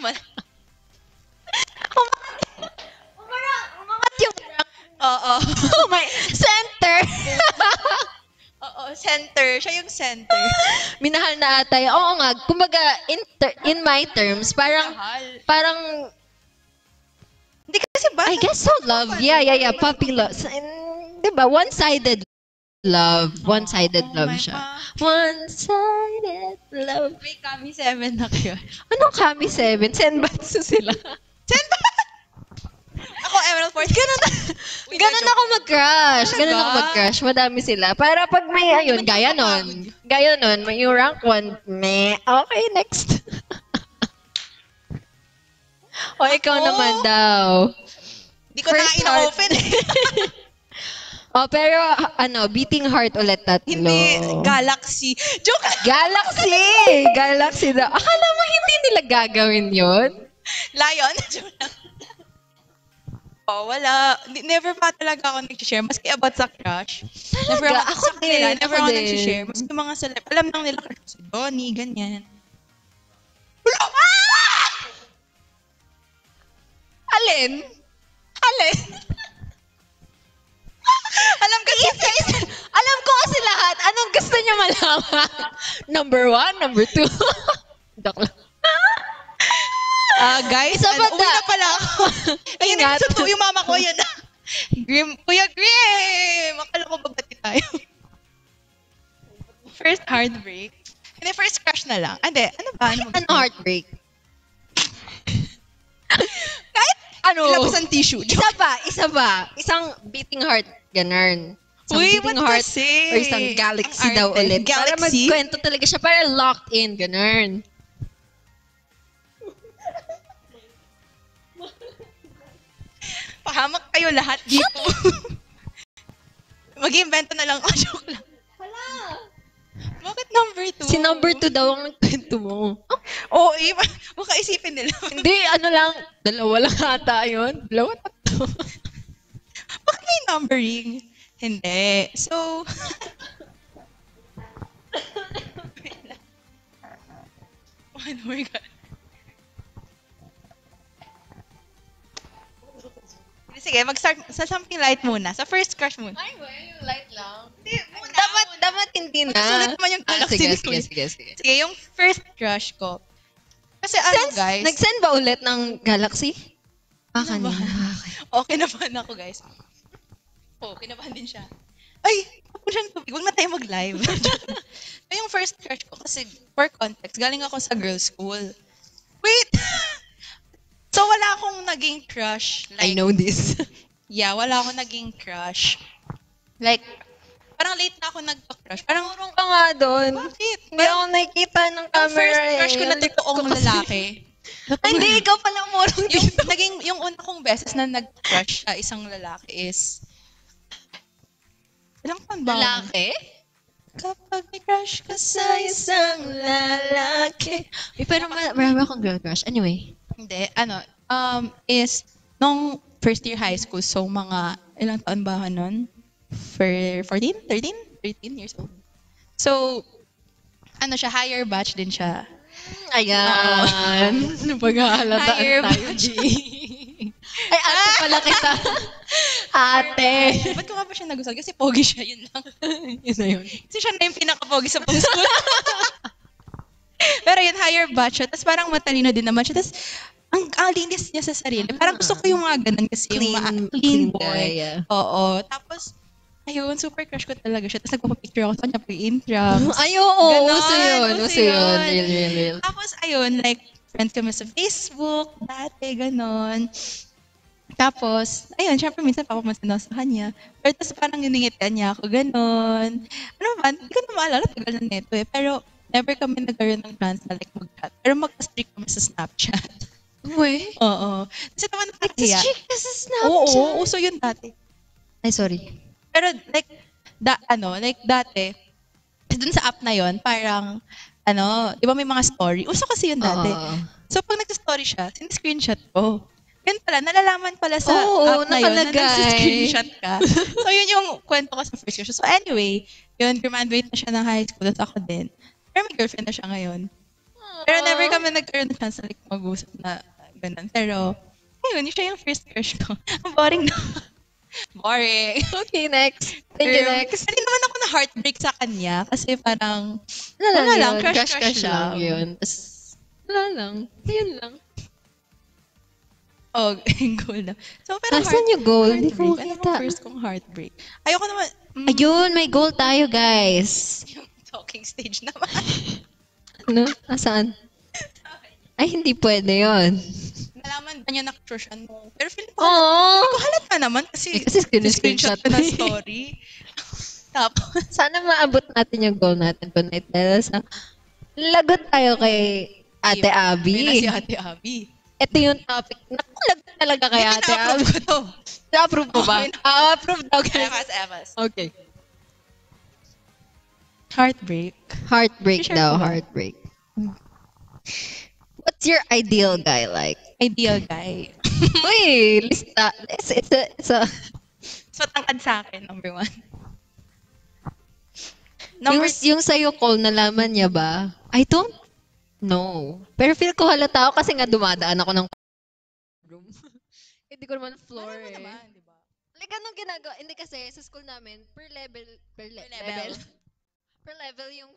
naman. Umangat yung rank. Oo. May center. Oo, center. Siya yung center. Minahal na ata yun. Oo nga, kumbaga, in my terms, parang, Hindi kasi ba? I guess so love. Yeah. Puppy love. Diba? One-sided love. One-sided Oh love my siya. pa. One-sided love. May kami 7 na crush. Anong kami 7? Senbatsu sila. Ako, Emerald 14. Ganun ako mag-crush. Talaga? Ganun ako mag-crush. Madami sila. Para pag may, ayun, gaya nun. May yung rank 1, meh. Okay, next. O, ikaw Ako? naman daw. Hindi ko na ina-open. Oh, pero, beating heart ulit tatlo. Hindi, Galaxy. Joke lang. Galaxy daw. Akala mo hindi nila gagawin yun? Lion. Joke lang. Oh, wala. Never pa talaga ako nag-share. Maski about sa crush. Never Talaga? ako, sa kanila, din, never ako ako din. nag-share. Maski mga celeb. Alam lang nila crush si Donnie, ganyan. Alin? Alam kasi, Alam ko kasi lahat. Anong gusto niyo malaman? Number 1, number 2. Joke lang. guys, Isa pa uwi na pala ako. Ayun, Ingat. yung mama ko, yun na. Kuya Grim! Akala ko babati tayo. First heartbreak. Hindi, first crush na lang. Hindi, ano ba? Ano heartbreak? Kahit Ano? ilabas ang tissue. Isa pa. Isang beating heart, ganun. Isang Uy, beating ba't heart kasi? or isang galaxy Ang daw arte. ulit. Para Galaxy? magkwento talaga siya. Para locked in, ganun. Pahamak kayo lahat dito. Mag-iimbento na lang. Oh, joke lang. Hala! Bakit number 2? Si number 2 daw ang nagkwento mo. Oo, baka isipin nila. Hindi, dalawa lang ata yun. Dalawa, tatlo. Bakit may numbering? Hindi. So, oh my God. Sige, mag-start sa something light muna. Sa first crush muna. Ay, yung light lang. Hindi, muna. Dapat hindi na. Sulit naman yung galaxy sige, ni Kuya. sige. Sige, yung first crush ko. Kasi guys. Nag-send ba ulit ng Galaxy? Ano ba? Kanina. Okay, kinabahan ako, guys. Oo, kinabahan din siya. Ay, ako siyang tubig. Huwag na tayo mag-live. Yung first crush ko, kasi for context, galing ako sa girls' school. Wait! So, wala akong naging crush. I know this. Yeah, wala akong naging crush. Like, parang late na ako nagpa-crush. Parang, Turong ka nga doon. bakit? Hindi ako nakikita ng Ang camera. first crush ko na totoong lalaki. Ay, hindi, ikaw pala umurong yung una kong beses na nag-crush sa isang lalaki is, ilang taon ba? lalaki? Kapag may crush ka sa isang lalaki. Pero marami akong girl crush. Anyway. Hindi, is, nung first year high school, so mga, ilang taon ba ako nun? 14? 13 years old. So, siya, higher batch din siya. Ayan. Pag-aalataan Higher tayo, batch. G. Ay, ate pala kita. Ate. Ba't ko nga ba siya nagustuhan? Kasi pogi siya, yun lang. Yun na yun. Kasi siya na yung pinaka-pogi sa buong school. Pero yun, higher batch siya. Tapos parang matalino din naman siya. Tapos, ang linis niya sa sarili. Parang gusto ko yung mga ganun kasi yung clean boy. guy, yeah. Oo. Tapos, ayun, super crush ko talaga siya. Tapos nagpapapicture ako sa kanya pre-intrams. Ay, oo. Ganon, Uso yun. uso Uso yun. yun. Real. Tapos, ayun, like, friends kami sa Facebook, dati, ganon. Tapos, ayun, syempre minsan papamansin ako sa kanya. Pero tapos parang giningitian niya ako, ganon. Ano ba, hindi ko na maalala, tagal na neto eh. Pero, never kami nagkaroon ng chance na like mag-chat. Pero mag-streak kami sa Snapchat. Uy. Oo. Kasi naman nakakahiya. Check ka sa Snapchat. Oo, uso yun dati. Ay, sorry. Pero like, dati, dun sa app na yon parang, di ba may mga story? Uso kasi yun dati. So, pag nag-story siya, sin-screenshot ko. Yun pala, nalalaman pala sa app na yun na nag-screenshot ka. So, yun yung kwento ko sa first year. So, anyway, yun, graduate na siya ng high school, tapos ako din. Pero may girlfriend na siya ngayon. Pero never kami nagkaroon ng chance na like mag-usap na ganun. Pero, ayun, siya yung first crush ko. Ang boring na. Boring. Okay, next. Thank you, next. Hindi naman ako na heartbreak sa kanya kasi parang, Wala wala lang, yun. crush lang lang. yun. Tas, wala lang. Ayun lang. oh, goal na. So, pero Nasaan yung goal? Hindi ko heartbreak. Ano makita. bang first kong heartbreak? Ayoko naman, Ayun, may goal tayo, guys. yung talking stage naman. Ano? Nasaan? Ay, hindi pwede yun. Nalaman ba niya na crushan mo? Pero feeling ko, Aww! halata naman kasi, Kasi screenshot ko na mo eh. story. Tapos, Sana maabot natin yung goal natin tonight. Dahil sa lagot tayo kay Ate Ayun na Abby. si Ate Abby. Ito yung topic. Naku, lagot talaga kay Ate Abby. Na-approve ko to. Na-approve mo ba? Okay. Approve daw, guys. Emas. Okay. Heartbreak. Heartbreak Share daw, ko ba? heartbreak. What's your ideal guy like? Ideal guy. Uy, lista. It's a So, tangkad sa akin, number 1. yung sa'yo, Cole, nalaman niya ba? I don't know. Pero feel ko halata ako kasi nga dumadaan ako ng room. Hindi ko naman floor Alam mo eh. naman, di ba? Like, anong ginagawa? Hindi kasi sa school namin, per level, level. per level yung